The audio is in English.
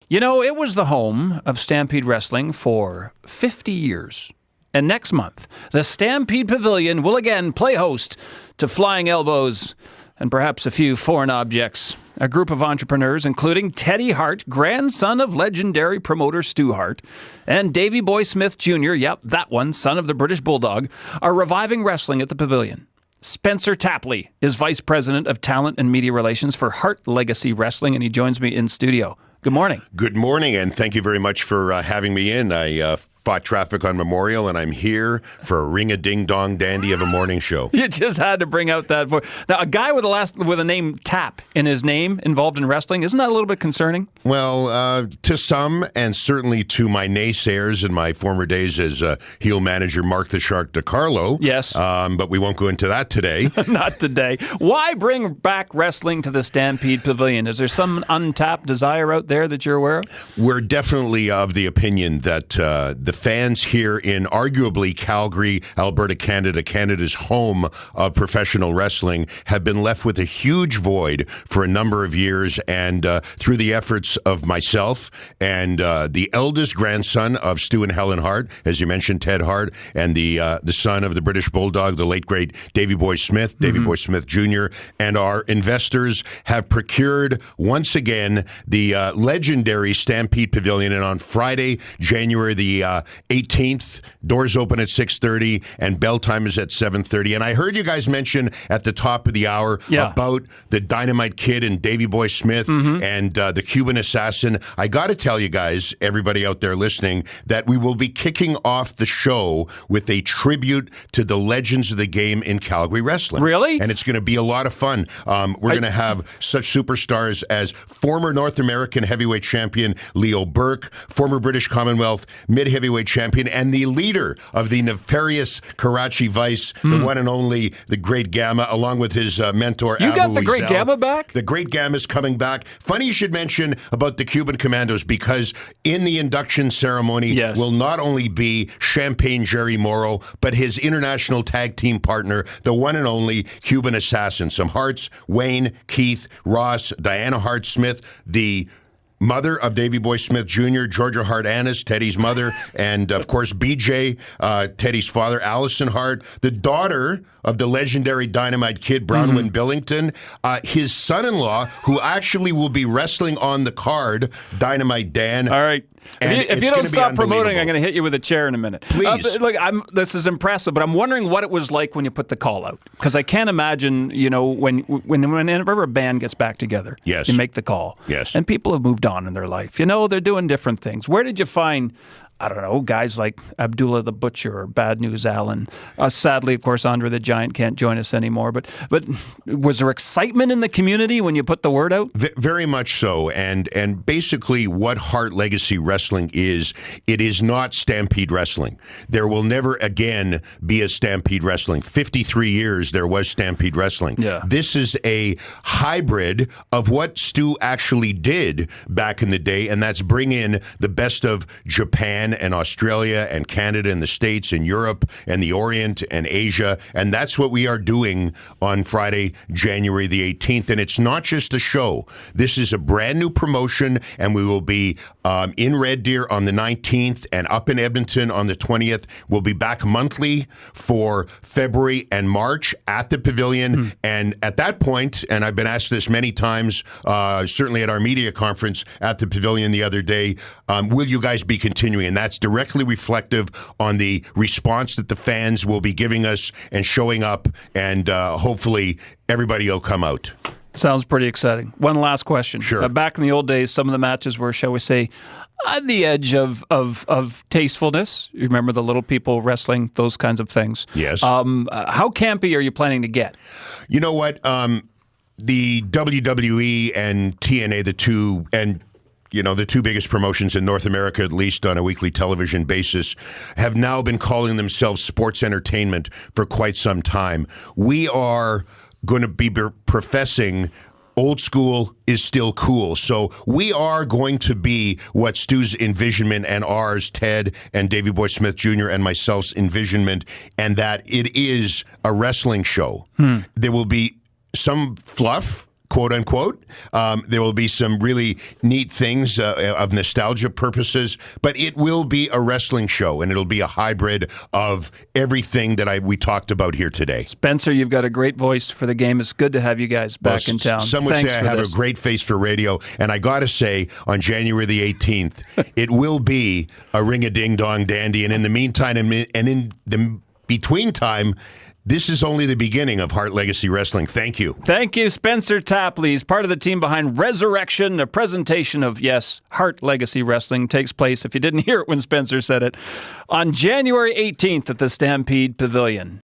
You know, it was the home of Stampede Wrestling for 50 years. And next month, the Stampede Pavilion will again play host to Flying Elbows and perhaps a few foreign objects. A group of entrepreneurs, including Teddy Hart, grandson of legendary promoter Stu Hart, and Davey Boy Smith Jr., yep, that one, son of the British Bulldog, are reviving wrestling at the Pavilion. Spencer Tapley is Vice President of Talent and Media Relations for Hart Legacy Wrestling, and he joins me in studio. Good morning. Good morning, and thank you very much for having me in. I fought traffic on Memorial, and I'm here for a ring-a-ding-dong dandy of a morning show. You just had to bring out that voice. Now, a guy with a name Tap in his name involved in wrestling, isn't that a little bit concerning? Well, to some, and certainly to my naysayers in my former days as heel manager Mark the Shark DiCarlo. Yes. But we won't go into that today. Not today. Why bring back wrestling to the Stampede Pavilion? Is there some untapped desire out there that you're aware of? We're definitely of the opinion that the fans here in arguably Calgary, Alberta, Canada, Canada's home of professional wrestling, have been left with a huge void for a number of years. And through the efforts of myself and the eldest grandson of Stu and Helen Hart, as you mentioned, Ted Hart, and the son of the British Bulldog, the late, great Davey Boy Smith, Davey Boy Smith Jr., and our investors have procured, once again, the legendary Stampede Pavilion. And on Friday, January the 18th, doors open at 6:30 and bell time is at 7:30. And I heard you guys mention at the top of the hour about the Dynamite Kid and Davey Boy Smith and the Cuban Assassin. I got to tell you guys, everybody out there listening, that we will be kicking off the show with a tribute to the legends of the game in Calgary wrestling. Really? And it's going to be a lot of fun. We're going to have such superstars as former North American heavyweight champion Leo Burke, former British Commonwealth mid-heavyweight champion, and the leader of the nefarious Karachi Vice, the one and only, the Great Gamma, along with his mentor, You Abu got the Great Izel. Gamma back? The Great Gamma is coming back. Funny you should mention about the Cuban Commandos, because in the induction ceremony will not only be Champagne Jerry Morrow, but his international tag team partner, the one and only Cuban Assassin. Some Harts, Wayne, Keith, Ross, Diana Hart Smith, the mother of Davey Boy Smith Jr., Georgia Hart Annis, Teddy's mother, and of course BJ, Teddy's father, Allison Hart, the daughter of the legendary Dynamite Kid, Bronwyn Billington, his son-in-law, who actually will be wrestling on the card, Dynamite Dan. All right. If you don't stop promoting, I'm going to hit you with a chair in a minute. Please. Look, this is impressive, but I'm wondering what it was like when you put the call out. Because I can't imagine, you know, whenever a band gets back together, you make the call. Yes. And people have moved on in their life. You know, they're doing different things. Where did you find, I don't know, guys like Abdullah the Butcher or Bad News Allen? Sadly, of course, Andre the Giant can't join us anymore. But was there excitement in the community when you put the word out? Very much so. And basically what Hart Legacy Wrestling is, it is not Stampede Wrestling. There will never again be a Stampede Wrestling. 53 years there was Stampede Wrestling. Yeah. This is a hybrid of what Stu actually did back in the day, and that's bring in the best of Japan and Australia and Canada and the States and Europe and the Orient and Asia. And that's what we are doing on Friday, January the 18th. And it's not just a show. This is a brand new promotion, and we will be in Red Deer on the 19th and up in Edmonton on the 20th. We'll be back monthly for February and March at the Pavilion. And at that point, and I've been asked this many times, certainly at our media conference at the Pavilion the other day, will you guys be continuing? And that's directly reflective on the response that the fans will be giving us and showing up, and hopefully everybody will come out. Sounds pretty exciting. One last question. Sure. Back in the old days, some of the matches were, shall we say, on the edge of tastefulness. You remember the little people wrestling, those kinds of things. Yes. How campy are you planning to get? You know what? The WWE and TNA, the two biggest promotions in North America, at least on a weekly television basis, have now been calling themselves sports entertainment for quite some time. We are going to be professing old school is still cool. So we are going to be what Stu's envisionment and ours, Ted and Davey Boy Smith Jr. and myself's envisionment, and that it is a wrestling show. There will be some fluff quote unquote. There will be some really neat things of nostalgia purposes, but it will be a wrestling show, and it'll be a hybrid of everything that we talked about here today. Spencer, you've got a great voice for the game. It's good to have you guys back in town. Some would say I have a great face for radio, and I got to say, on January the 18th, it will be a ring-a-ding-dong dandy, and in the meantime, and in the between time, this is only the beginning of Hart Legacy Wrestling. Thank you. Thank you, Spencer Tapley. He's part of the team behind Resurrection. A presentation of, yes, Hart Legacy Wrestling takes place, if you didn't hear it when Spencer said it, on January 18th at the Stampede Pavilion.